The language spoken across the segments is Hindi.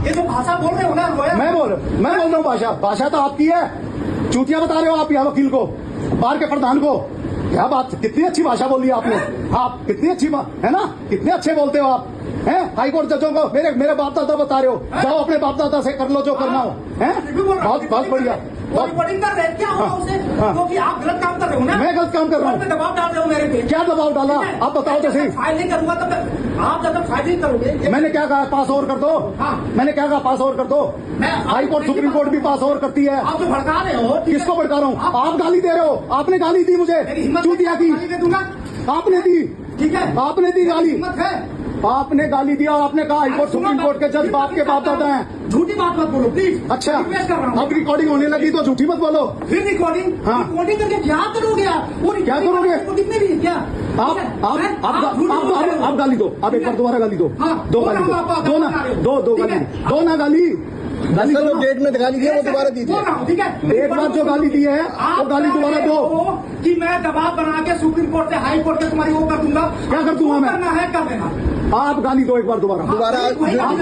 ये तो भाषा बोल रहे हो ना रोया। मैं बोल रहा हूँ भाषा तो आपकी है। चूतिया बता रहे हो आप यहाँ वकील को, बार के प्रधान को। क्या बात, कितनी अच्छी भाषा बोली आपने। आप कितनी अच्छी है ना, कितने अच्छे बोलते हो आप हैं। हाईकोर्ट जजों को मेरे बाप दादा बता रहे हो, जाओ अपने बाप दादा से कर लो जो करना हो। हैं बहुत बढ़िया। रिकॉर्डिंग कर रहे क्या होगा उसे, क्योंकि आप गलत काम कर रहे हो ना। मैं गलत काम कर रहा हूँ। दबाव डाल रहे हो मेरे पे। क्या दबाव डाला आप बताओ तो सही। फाइल नहीं करूंगा तब आप जब तक फाइल नहीं करोगे। मैंने क्या कहा, पास और कर दो। मैंने क्या कहा, पास और कर दो। हाई कोर्ट सुप्रीम कोर्ट भी पास और करती है। आप जो भड़का रहे हो। किसको भड़का रहा हूँ? आप गाली दे रहे हो। आपने गाली दी मुझे, चूतिया की आपने दी। ठीक है, आपने दी गाली, हिम्मत है। आपने गाली दिया और आपने कहा हाईकोर्ट सुप्रीम कोर्ट के जज बाप के बाप दादा हैं। झूठी बात मत बोलो प्लीज। अच्छा, रिक्वेस्ट कर रहा हूं। अब रिकॉर्डिंग होने लगी तो झूठी मत बोलो। फिर रिकॉर्डिंग। हाँ। रिकॉर्डिंग करके क्या करोगे आप? क्या करोगे? रिकॉर्डिंग में भी है क्या? आप गाली दो, आप एक बार दोबारा गाली दो। दो गाली दो, दो गाली जो डेट में गाली दी है वो दोबारा दीजिए। ठीक है, एक बार जो गाली दी है वो गाली दोबारा दो। कि मैं दबाव बना के सुप्रीम कोर्ट से हाई कोर्ट से तुम्हारी वो कर दूंगा। क्या कर दूंगा मैं? करना है कर देना। आप गाली दो एक बार दोबारा।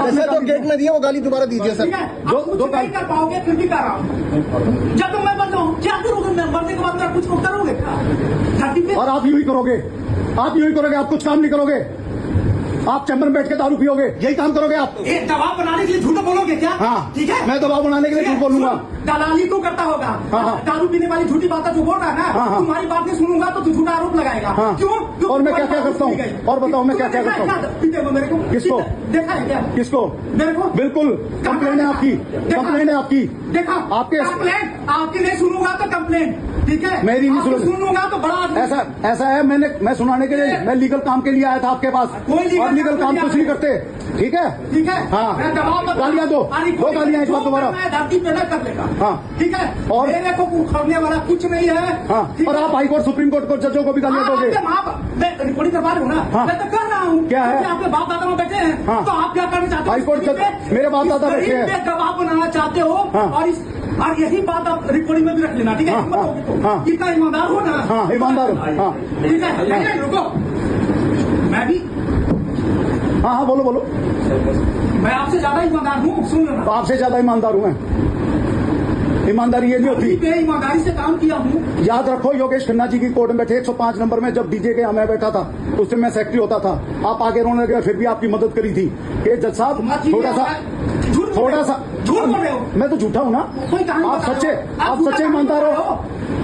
जैसे जो डेट में दिया वो गाली दोबारा दीजिए सर। दो नहीं कर पाओगे फिर भी कर रहा हूँ। जब तो मैं मर जाऊँ क्या करोगे? मैं मरने के बाद मेरा कुछ करोगे? 30 और आप यूं ही करोगे, आप कुछ काम नहीं करोगे। आप चैम्बर में बैठ के दारू पियोगे, यही काम करोगे आप। दबाव बनाने के लिए झूठ बोलोगे क्या? हाँ, ठीक है, मैं दबाव बनाने के लिए झूठ बोलूंगा। दलाली तो करता होगा। दारू पीने वाली झूठी बात जो बोल रहा है ना, तुम्हारी बात नहीं सुनूंगा तो तू झूठा आरोप लगाएगा। क्यों? और मैं क्या क्या करता हूँ? और बताओ मैं क्या क्या करता हूँ? पीते हो मेरे को? किसको देखा है क्या? किसको? मेरे को बिल्कुल कंप्लेंट है आपकी, कंप्लेंट है आपकी। देखा आपके कंप्लेंट आपकी नहीं सुनूंगा तो कंप्लेंट। ठीक है, मेरी नहीं सुनूंगा तो बड़ा ऐसा है। मैं सुनाने के लिए, मैं लीगल काम के लिए आया था आपके पास। और लीगल काम कुछ नहीं करते। ठीक है, ठीक है। हाँ, गालियाँ दो गालियाँ एक बार दोबारा। धरती पे न कर लेगा। हाँ, ठीक है, और मेरे को उखड़ने वाला कुछ नहीं है। हाँ, और आप हाईकोर्ट सुप्रीम कोर्ट को जजों को भी गालियाँ दोगे। मैं रिकॉर्डिंग करवा रहा हूँ ना। मैं तो कर रहा हूँ। क्या है? आपके बाप दादा में बैठे हैं। तो आप क्या करना चाहते हो? हाईकोर्ट जज मेरे बाप दादा बैठे हैं। दबाव बनाना चाहते हो। और यही बात आप रिकॉर्डिंग में भी रख लेना। ठीक है, कितना ईमानदार हो ना। हाँ, ईमानदार हो। हाँ, ठीक है, रुको। मैं भी हाँ बोलो। मैं आपसे ज्यादा ईमानदार हूँ। सुन लेना, तो आपसे ज्यादा ईमानदार हूँ मैं। ईमानदारी ये नहीं होती। मैं ईमानदारी से काम किया हूँ। याद रखो, योगेश खन्ना जी की कोर्ट में बैठे 105 नंबर में जब डीजे के यहाँ मैं बैठा था, उस समय मैं सेक्रेटरी होता था। आप आगे रोने लगे, फिर भी आपकी मदद करी थी। जज साहब थोड़ा सा झूठ बोल रहे हो। मैं तो झूठा हूँ ना। आप सच्चे ईमानदार हो।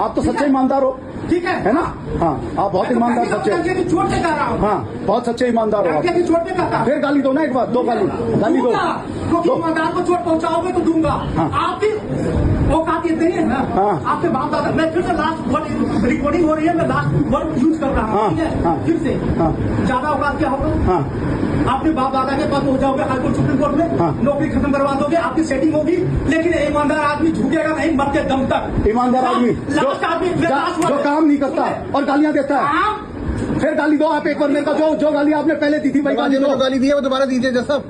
आप तो सच्चे ईमानदार हो। ठीक है ना? हाँ, आप बहुत ईमानदार सच्चे। चोट से कर रहा हूँ। हाँ, बहुत सच्चे ईमानदार हो आप। चोट पे करता। फिर गाली दो ना एक बार, दो गाली दो। क्योंकि ईमानदार को चोट पहुंचाओगे तो दूंगा। आपकी औकात इतनी है ना। आपके बाप दादा, मैं फिर से लास्ट वर्ड रिकॉर्डिंग हो रही है, मैं लास्ट वर्ड यूज कर रहा हूँ। ठीक है, फिर से ज्यादा औकात क्या होगा? आपके बाप दादा के पास हो जाओगे हाईकोर्ट सुप्रीम कोर्ट में, नौकरी खत्म करवा दोगे, आपकी सेटिंग होगी। लेकिन ईमानदार आदमी झुकेगा नहीं मरते दम तक। ईमानदार आदमी जो काम नहीं करता और गालियां देता है। फिर गाली दो आप एक बार। मेरे का जो गाली आपने पहले दी थी वही गाली दो। गाली दी है वो दोबारा दीजिए जज साहब।